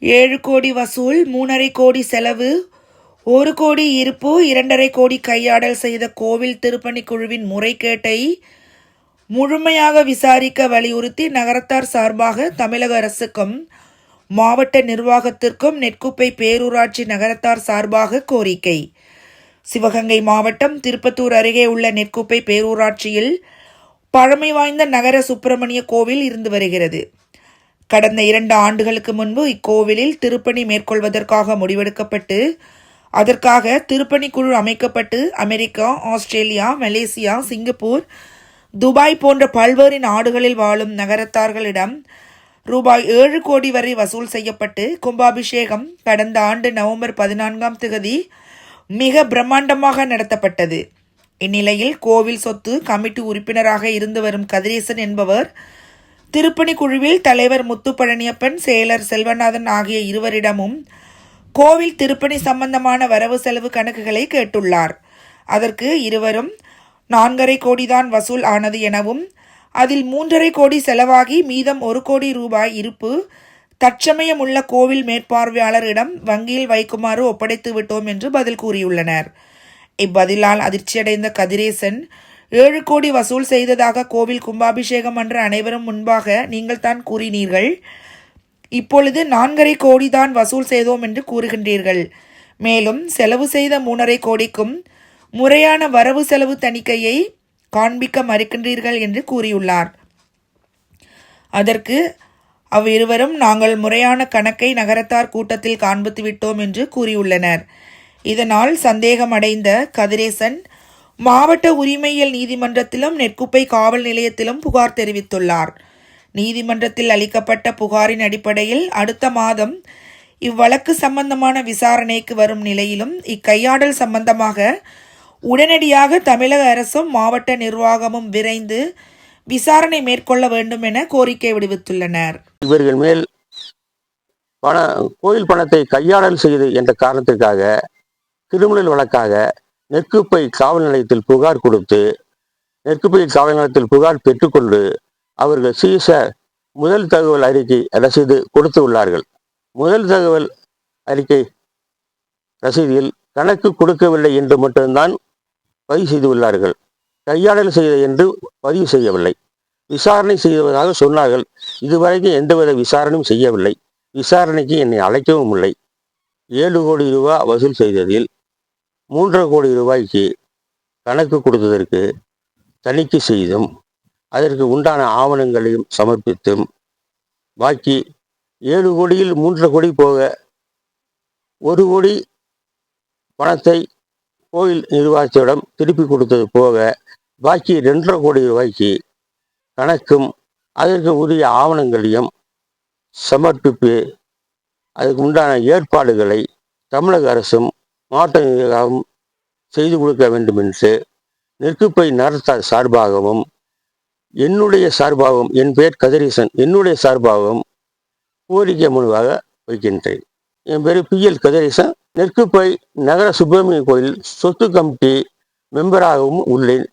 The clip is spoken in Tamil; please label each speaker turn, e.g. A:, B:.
A: 7 கோடி வசூல், 3,5 கோடி செலவு, 1 கோடி இருப்பு, 2,5 கோடி கையாடல் செய்த கோவில் திருப்பணி குழுவின் முறைகேட்டை முழுமையாக விசாரிக்க வலியுறுத்தி நகரத்தார் சார்பாக தமிழக அரசுக்கும் மாவட்ட நிர்வாகத்திற்கும் நெற்குப்பை பேரூராட்சி நகரத்தார் சார்பாக கோரிக்கை. சிவகங்கை மாவட்டம் திருப்பத்தூர் அருகே உள்ள நெற்குப்பை பேரூராட்சியில் பழமை வாய்ந்த நகர சுப்பிரமணிய கோவில் இருந்து வருகிறது. கடந்த 2 ஆண்டுகளுக்கு முன்பு இக்கோவிலில் திருப்பணி மேற்கொள்வதற்காக முடிவெடுக்கப்பட்டு அதற்காக திருப்பணி குழு அமைக்கப்பட்டு America, Australia, Malaysia, Singapore, Dubai போன்ற பல்வேறு நாடுகளில் வாழும் நகரத்தார்களிடம் ரூபாய் 7 கோடி வரை வசூல் செய்யப்பட்டு கும்பாபிஷேகம் கடந்த ஆண்டு நவம்பர் 14ஆம் தேதி மிக பிரம்மாண்டமாக நடத்தப்பட்டது. இந்நிலையில் கோவில் சொத்து கமிட்டி உறுப்பினராக இருந்து வரும் கதிரேசன் என்பவர் திருப்பணி குழுவில் தலைவர் முத்துப்பழனியப்பன், செயலர் செல்வநாதன் ஆகிய இருவரிடமும் கோவில் திருப்பணி சம்பந்தமான வரவு செலவு கணக்குகளை கேட்டுள்ளார். அதற்கு இருவரும் 4,5 கோடிதான் வசூல் ஆனது எனவும் அதில் 3,5 கோடி செலவாகி மீதம் 1 கோடி ரூபாய் இருப்பு தற்சமயம் உள்ள கோவில் மேற்பார்வையாளரிடம் வங்கியில் வைக்குமாறு ஒப்படைத்து விட்டோம் என்று பதில் கூறியுள்ளனர். இப்பதிலால் அதிர்ச்சியடைந்த கதிரேசன் 7 கோடி வசூல் செய்ததாக கோவில் கும்பாபிஷேகம் அன்று அனைவரும் முன்பாக நீங்கள் தான் கூறினீர்கள். இப்பொழுது 4,5 கோடி தான் வசூல் செய்தோம் என்று கூறுகின்றீர்கள். மேலும் செலவு செய்த 3,5 கோடிக்கும் முறையான வரவு செலவு தணிக்கையை காண்பிக்க மறுக்கின்றீர்கள் என்று கூறியுள்ளார். அதற்கு அவ்விருவரும் நாங்கள் முறையான கணக்கை நகரத்தார் கூட்டத்தில் காண்பித்து விட்டோம் என்று கூறியுள்ளனர். இதனால் சந்தேகம் அடைந்த கதிரேசன் மாவட்ட உரிமையியல் நீதிமன்றத்திலும் நெற்குப்பை காவல் நிலையத்திலும் புகார் தெரிவித்துள்ளார். நீதிமன்றத்தில் அளிக்கப்பட்ட புகாரின் அடிப்படையில் அடுத்த மாதம் இவ்வழக்கு சம்பந்தமான விசாரணைக்கு வரும் நிலையிலும் இக்கையாடல் சம்பந்தமாக உடனடியாக தமிழக அரசும் மாவட்ட நிர்வாகமும் விரைந்து விசாரணை மேற்கொள்ள வேண்டும் என கோரிக்கை விடுவித்துள்ளனர்.
B: இவர்கள் மேல் கோயில் பணத்தை கையாடல் செய்து என்ற காரணத்திற்காக கிரிமினல் வழக்காக நெற்குப்பை காவல் நிலையத்தில் புகார் கொடுத்து நெற்குப்பை காவல் நிலையத்தில் புகார் பெற்றுக்கொண்டு அவர்கள் சீச முதல் தகவல் அறிக்கை ரசீது கொடுத்து உள்ளார்கள். முதல் தகவல் அறிக்கை ரசீதில் கணக்கு கொடுக்கவில்லை என்று மட்டும்தான் பதிவு செய்துள்ளார்கள். கையாடல் செய்த என்று பதிவு செய்யவில்லை. விசாரணை செய்வதாக சொன்னார்கள். இதுவரைக்கும் எந்தவித விசாரணையும் செய்யவில்லை. விசாரணைக்கு என்னை அழைக்கவும் இல்லை. 7 கோடி ரூபாய் வசூல் செய்ததில் 3,5 கோடி ரூபாய்க்கு கணக்கு கொடுத்ததற்கு தணிக்கை செய்தும் அதற்கு உண்டான ஆவணங்களையும் சமர்ப்பித்தும் பாக்கி 7 கோடியில் 3,5 கோடி போக 1 கோடி பணத்தை கோயில் நிர்வாகத்திடம் திருப்பி கொடுத்தது போக பாக்கி 2,5 கோடி ரூபாய்க்கு கணக்கும் அதற்கு உரிய ஆவணங்களையும் சமர்ப்பிப்பு அதுக்கு உண்டான ஏற்பாடுகளை தமிழக அரசும் மாவட்ட நிர்வாகம் செய்து கொடுக்க வேண்டும் என்று நெற்குப்பை நகரத்தார் சார்பாகவும் என்னுடைய சார்பாகவும் என் பெயர் கதிரேசன் என்னுடைய சார்பாகவும் கோரிக்கை மனுவாக வைக்கின்றேன். என் பேர் PL கதிரேசன். நெற்குப்பை நகர சுப்பிரமணிய கோயில் சொத்து கமிட்டி மெம்பராகவும் உள்ளேன்.